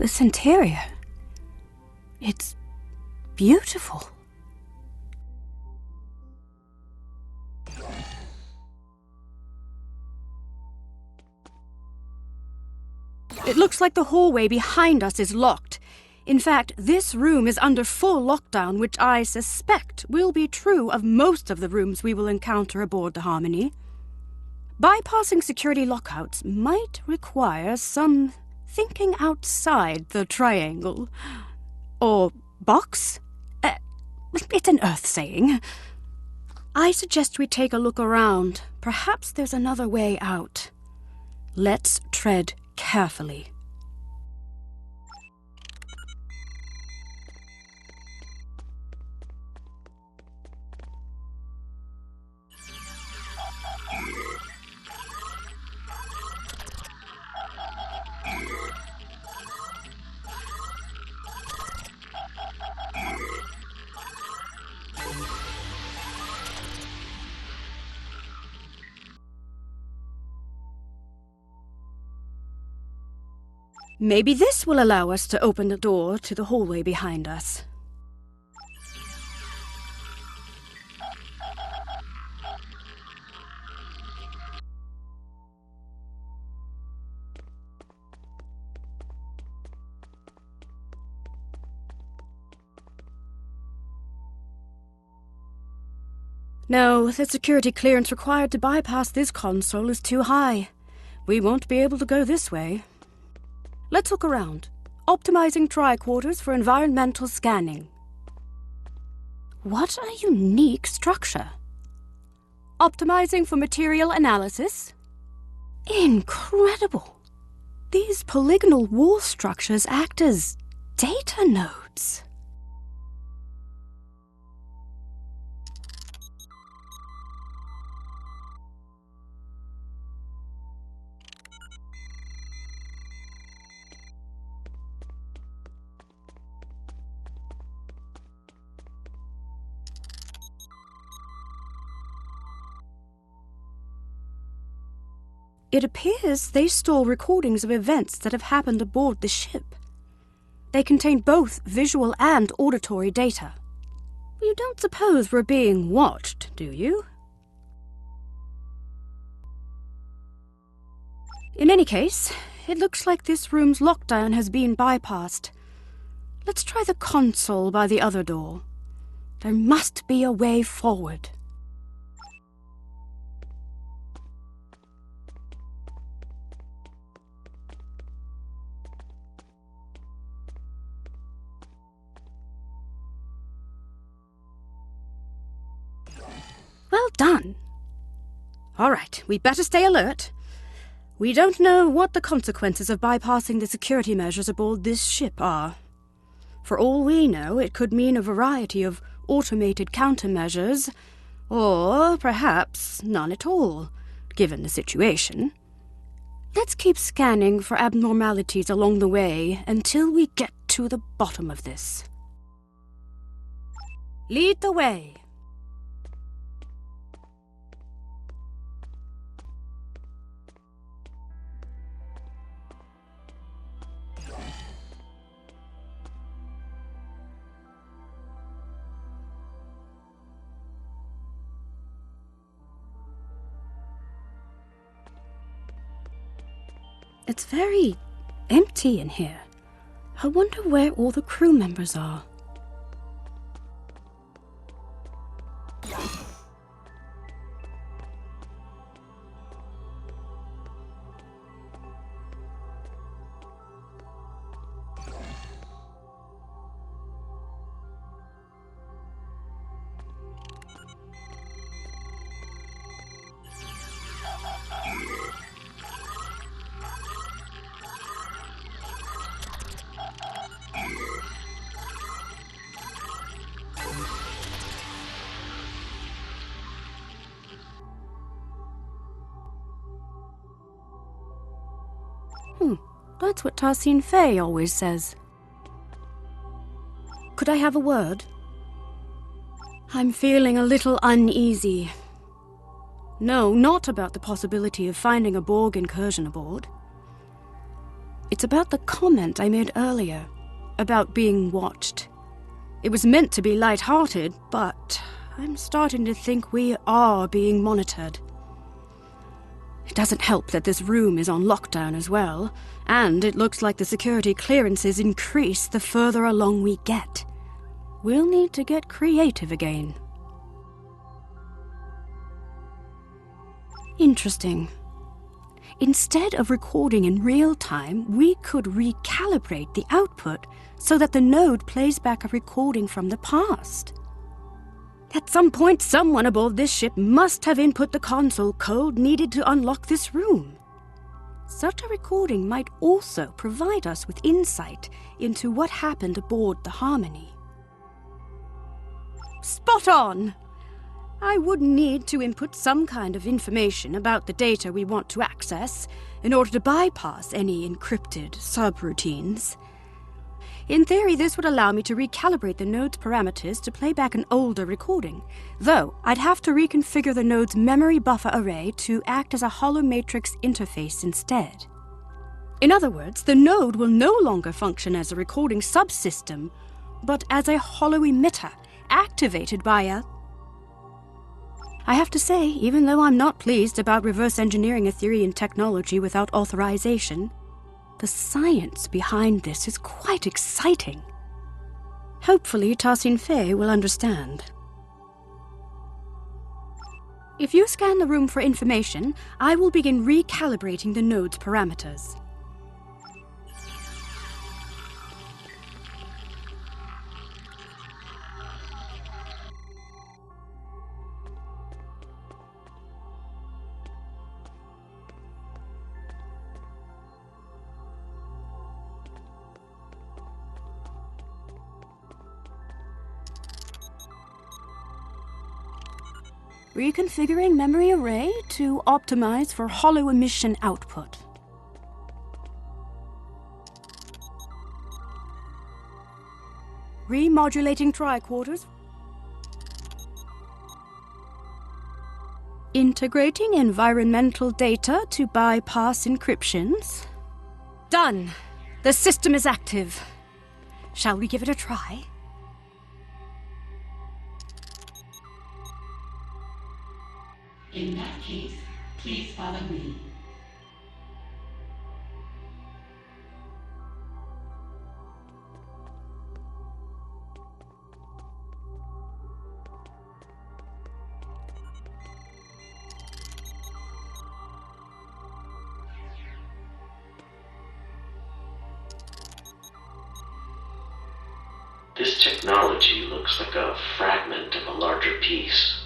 This interior... it's beautiful. It looks like the hallway behind us is locked. In fact, this room is under full lockdown, which I suspect will be true of most of the rooms we will encounter aboard the Harmony. Bypassing security lockouts might require some thinking outside the triangle. Or box? It's an Earth saying. I suggest we take a look around. Perhaps there's another way out. Let's tread carefully. Maybe this will allow us to open the door to the hallway behind us. No, the security clearance required to bypass this console is too high. We won't be able to go this way. Let's look around. Optimizing tricorders for environmental scanning. What a unique structure. Optimizing for material analysis. Incredible. These polygonal wall structures act as data nodes. It appears they store recordings of events that have happened aboard the ship. They contain both visual and auditory data. You don't suppose we're being watched, do you? In any case, it looks like this room's lockdown has been bypassed. Let's try the console by the other door. There must be a way forward. Well done. All right, we better stay alert. We don't know what the consequences of bypassing the security measures aboard this ship are. For all we know, it could mean a variety of automated countermeasures, or perhaps none at all, given the situation. Let's keep scanning for abnormalities along the way until we get to the bottom of this. Lead the way. It's very empty in here. I wonder where all the crew members are. That's what Tarsine Faye always says. Could I have a word? I'm feeling a little uneasy. No, not about the possibility of finding a Borg incursion aboard. It's about the comment I made earlier, about being watched. It was meant to be light-hearted, but I'm starting to think we are being monitored. It doesn't help that this room is on lockdown as well, and it looks like the security clearances increase the further along we get. We'll need to get creative again. Interesting. Instead of recording in real time, we could recalibrate the output so that the node plays back a recording from the past. At some point, someone aboard this ship must have input the console code needed to unlock this room. Such a recording might also provide us with insight into what happened aboard the Harmony. Spot on! I would need to input some kind of information about the data we want to access in order to bypass any encrypted subroutines. In theory, this would allow me to recalibrate the node's parameters to play back an older recording, though I'd have to reconfigure the node's memory buffer array to act as a hollow matrix interface instead. In other words, the node will no longer function as a recording subsystem, but as a hollow emitter activated by a... I have to say, even though I'm not pleased about reverse engineering Aetherian technology without authorization, the science behind this is quite exciting. Hopefully, Tassin Fei will understand. If you scan the room for information, I will begin recalibrating the node's parameters. Reconfiguring memory array to optimize for hollow emission output. Remodulating tricorders. Integrating environmental data to bypass encryptions. Done! The system is active. Shall we give it a try? In that case, please follow me. This technology looks like a fragment of a larger piece.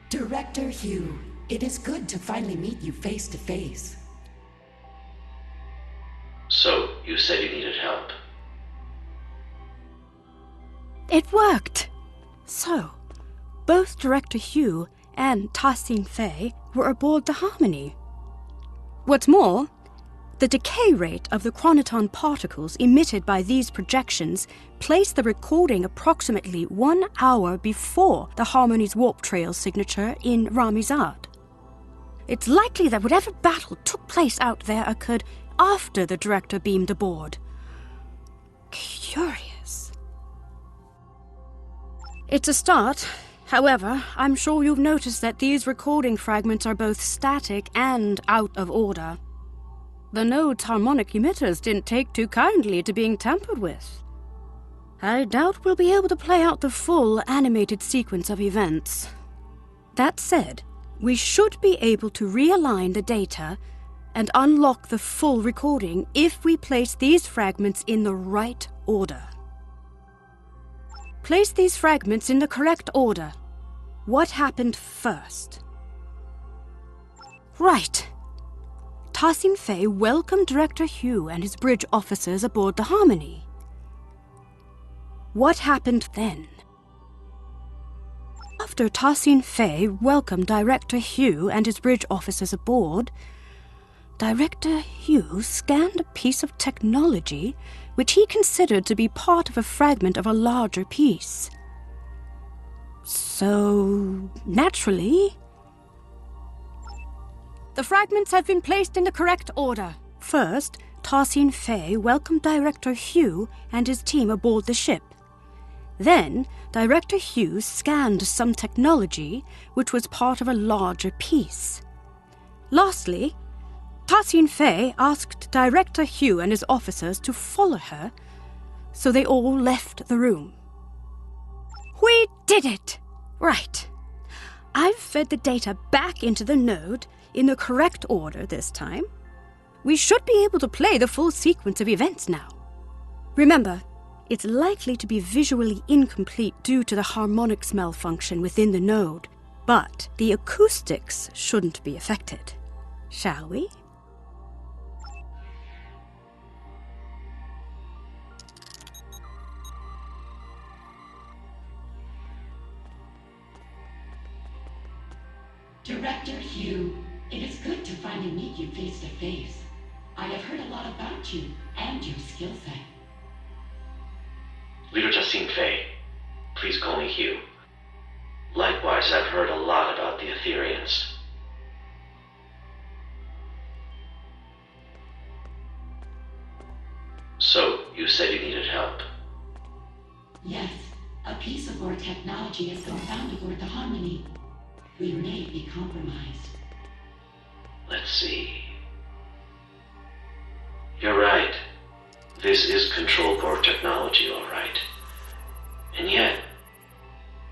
Director Hugh, it is good to finally meet you face to face. So, you said you needed help. It worked! So, both Director Hugh and Tassin Fei were aboard the Harmony. What's more, the decay rate of the chronoton particles emitted by these projections placed the recording approximately 1 hour before the Harmony's warp trail signature in Ramizad. It's likely that whatever battle took place out there occurred after the director beamed aboard. Curious. It's a start. However, I'm sure you've noticed that these recording fragments are both static and out of order. The node's harmonic emitters didn't take too kindly to being tampered with. I doubt we'll be able to play out the full animated sequence of events. That said, we should be able to realign the data and unlock the full recording if we place these fragments in the right order. Place these fragments in the correct order. What happened first? Right. Tassin Fei welcomed Director Hugh and his bridge officers aboard the Harmony. What happened then? After Tassin Fei welcomed Director Hugh and his bridge officers aboard, Director Hugh scanned a piece of technology which he considered to be part of a fragment of a larger piece. So, naturally, the fragments have been placed in the correct order. First, Tassin Fei welcomed Director Hugh and his team aboard the ship. Then, Director Hugh scanned some technology which was part of a larger piece. Lastly, Tassin Fei asked Director Hugh and his officers to follow her, so they all left the room. We did it! Right. I've fed the data back into the node in the correct order this time. We should be able to play the full sequence of events now. Remember, it's likely to be visually incomplete due to the harmonics malfunction within the node, but the acoustics shouldn't be affected. Shall we? Director Hugh, it is good to finally meet you face to face. I have heard a lot about you and your skill set. Leader Tassin Fei, please call me Hugh. Likewise, I've heard a lot about the Aetherians. So, you said you needed help. Yes, a piece of our technology has been found aboard the Harmony. We may be compromised. Let's see. You're right. This is control core technology, all right. And yet,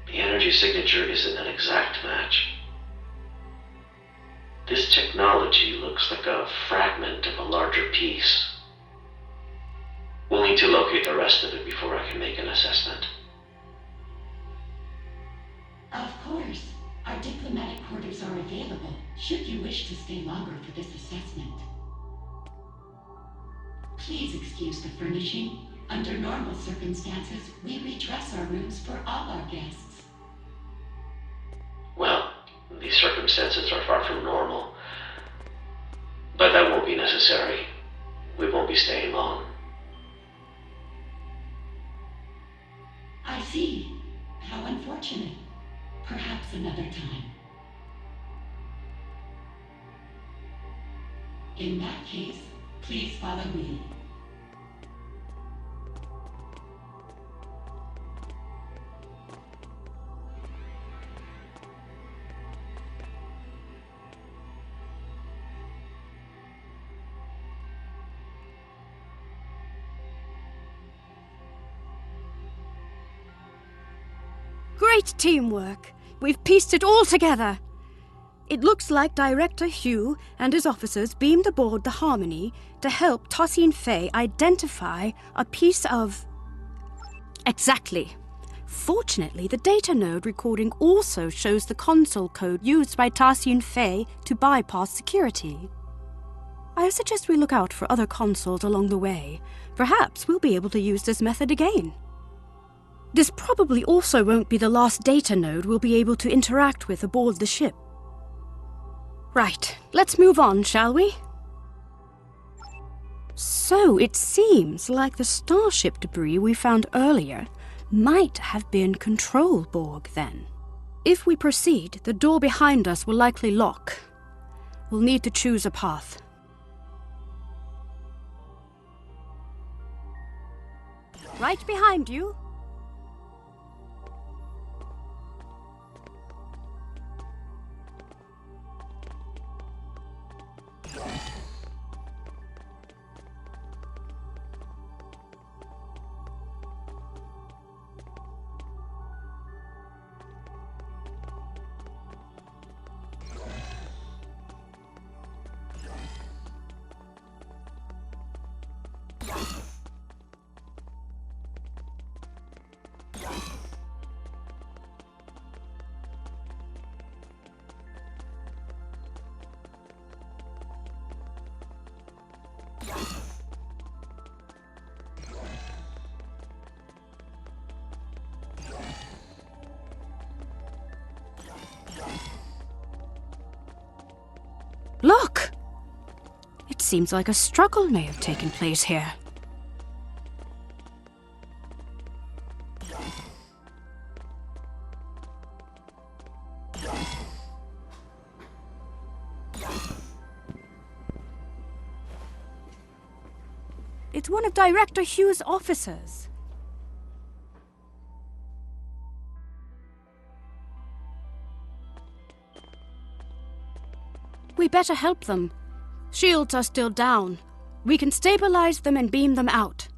the energy signature isn't an exact match. This technology looks like a fragment of a larger piece. We'll need to locate the rest of it before I can make an assessment. Of course. Our diplomatic quarters are available, should you wish to stay longer for this assessment. Please excuse the furnishing. Under normal circumstances, we redress our rooms for all our guests. Well, these circumstances are far from normal. But that won't be necessary. We won't be staying long. I see. How unfortunate. Perhaps another time. In that case, please follow me. Great teamwork! We've pieced it all together! It looks like Director Hugh and his officers beamed aboard the Harmony to help Tassin Fei identify a piece of... Exactly. Fortunately, the data node recording also shows the console code used by Tassin Fei to bypass security. I suggest we look out for other consoles along the way. Perhaps we'll be able to use this method again. This probably also won't be the last data node we'll be able to interact with aboard the ship. Right, let's move on, shall we? So it seems like the starship debris we found earlier might have been control Borg then. If we proceed, the door behind us will likely lock. We'll need to choose a path. Right behind you. seems like a struggle may have taken place here. It's one of Director Hugh's officers. We better help them. Shields are still down. We can stabilize them and beam them out.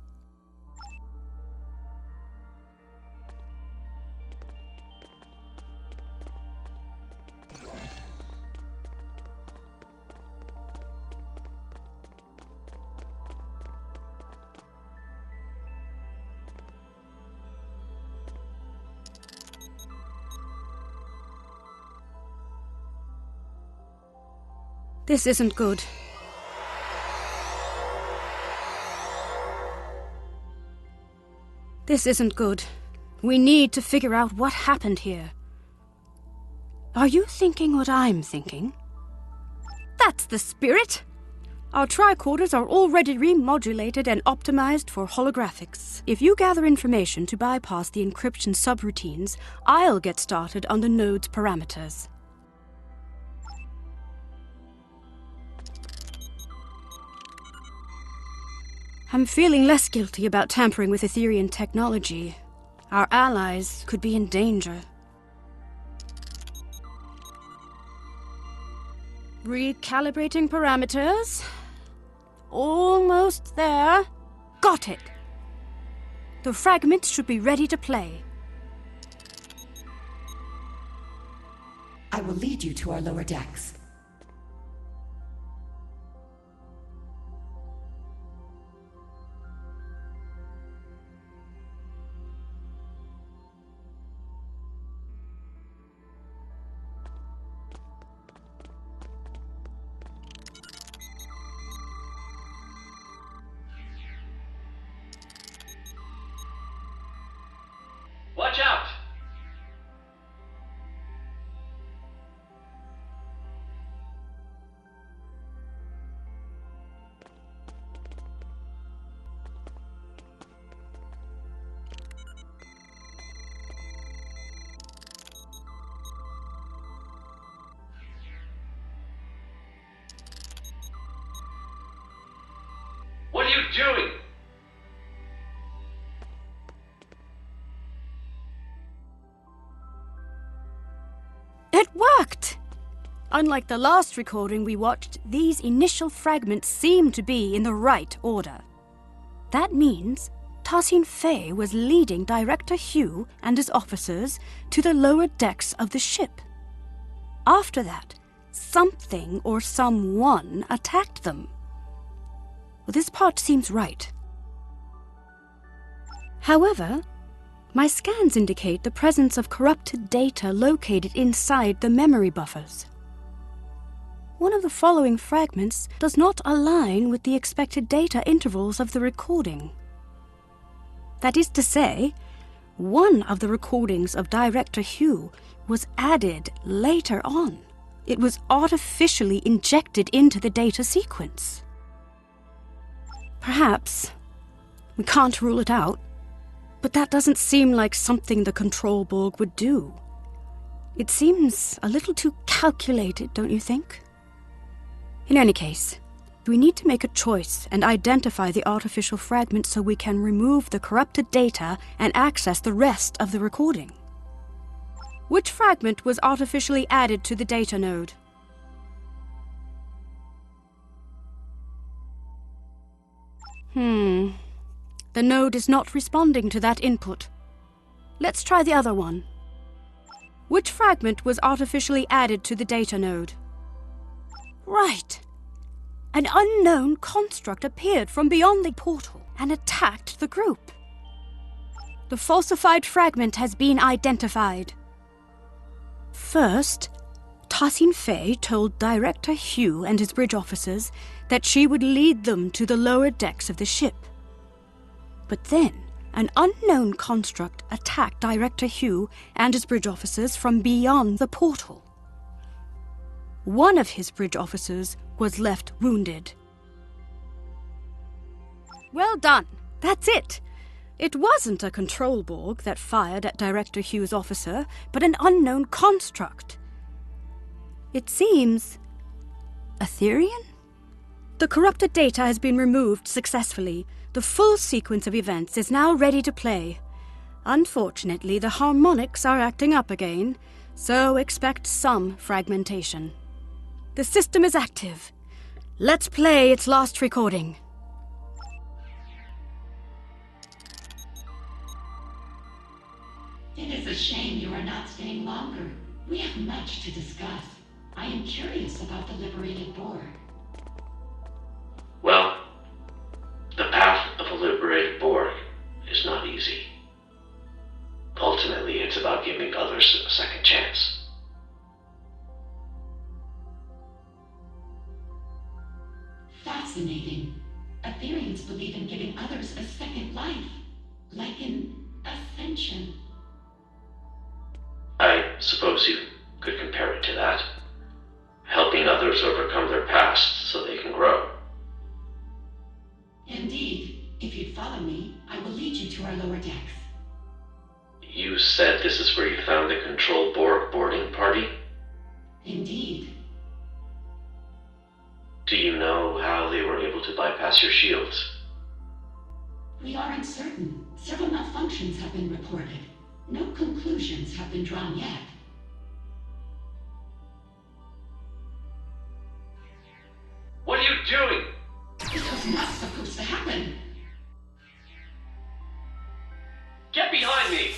This isn't good. This isn't good. We need to figure out what happened here. Are you thinking what I'm thinking? That's the spirit! Our tricorders are already remodulated and optimized for holographics. If you gather information to bypass the encryption subroutines, I'll get started on the node's parameters. I'm feeling less guilty about tampering with Aetherian technology. Our allies could be in danger. Recalibrating parameters. Almost there. Got it. The fragments should be ready to play. I will lead you to our lower decks. Watch out! What are you doing? It worked! Unlike the last recording we watched, these initial fragments seem to be in the right order. That means Tassin Fey was leading Director Hugh and his officers to the lower decks of the ship. After that, something or someone attacked them. Well, this part seems right. However, my scans indicate the presence of corrupted data located inside the memory buffers. One of the following fragments does not align with the expected data intervals of the recording. That is to say, one of the recordings of Director Hugh was added later on. It was artificially injected into the data sequence. Perhaps. We can't rule it out. But that doesn't seem like something the Control Borg would do. It seems a little too calculated, don't you think? In any case, we need to make a choice and identify the artificial fragment so we can remove the corrupted data and access the rest of the recording. Which fragment was artificially added to the data node? The node is not responding to that input. Let's try the other one. Which fragment was artificially added to the data node? Right. An unknown construct appeared from beyond the portal and attacked the group. The falsified fragment has been identified. First, Tassin Fey told Director Hugh and his bridge officers that she would lead them to the lower decks of the ship. But then, an unknown construct attacked Director Hugh and his bridge officers from beyond the portal. One of his bridge officers was left wounded. Well done. That's it. It wasn't a control Borg that fired at Director Hugh's officer, but an unknown construct. It seems... Aetherian? The corrupted data has been removed successfully. The full sequence of events is now ready to play. Unfortunately, the harmonics are acting up again, so expect some fragmentation. The system is active. Let's play its last recording. It is a shame you are not staying longer. We have much to discuss. I am curious about the liberated Borg. Well, the path of a liberated Borg is not easy. Ultimately, it's about giving others a second chance. Fascinating. Aetherians believe in giving others a second life, like an ascension. I suppose you could compare it to that. Helping others overcome their past so they can grow. Indeed. If you'd follow me, I will lead you to our lower decks. You said this is where you found the Control Borg boarding party? Indeed. Do you know how they were able to bypass your shields? We are uncertain. Several malfunctions have been reported. No conclusions have been drawn yet. What are you doing? This was not supposed to happen. Get behind me!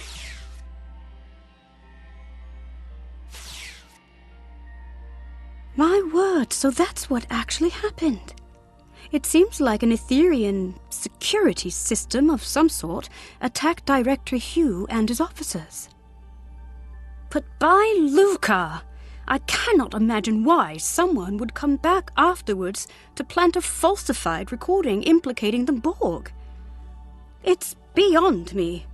My word, so that's what actually happened. It seems like an Aetherian security system of some sort attacked Director Hugh and his officers. But by Luca, I cannot imagine why someone would come back afterwards to plant a falsified recording implicating the Borg. It's beyond me.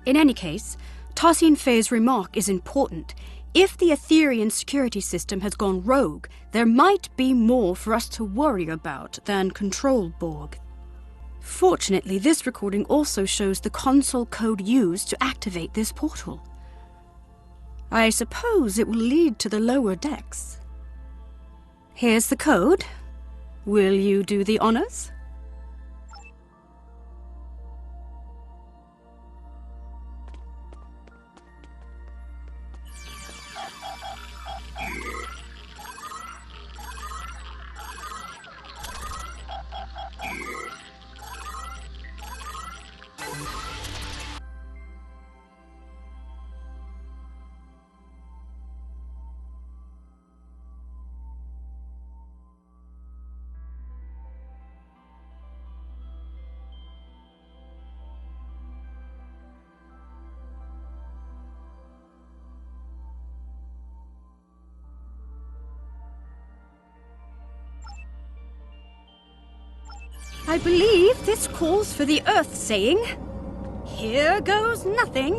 In any case, Tassine Fey's remark is important. If the Aetherian security system has gone rogue, there might be more for us to worry about than Control Borg. Fortunately, this recording also shows the console code used to activate this portal. I suppose it will lead to the lower decks. Here's the code. Will you do the honors? I believe this calls for the Earth saying, "Here goes nothing."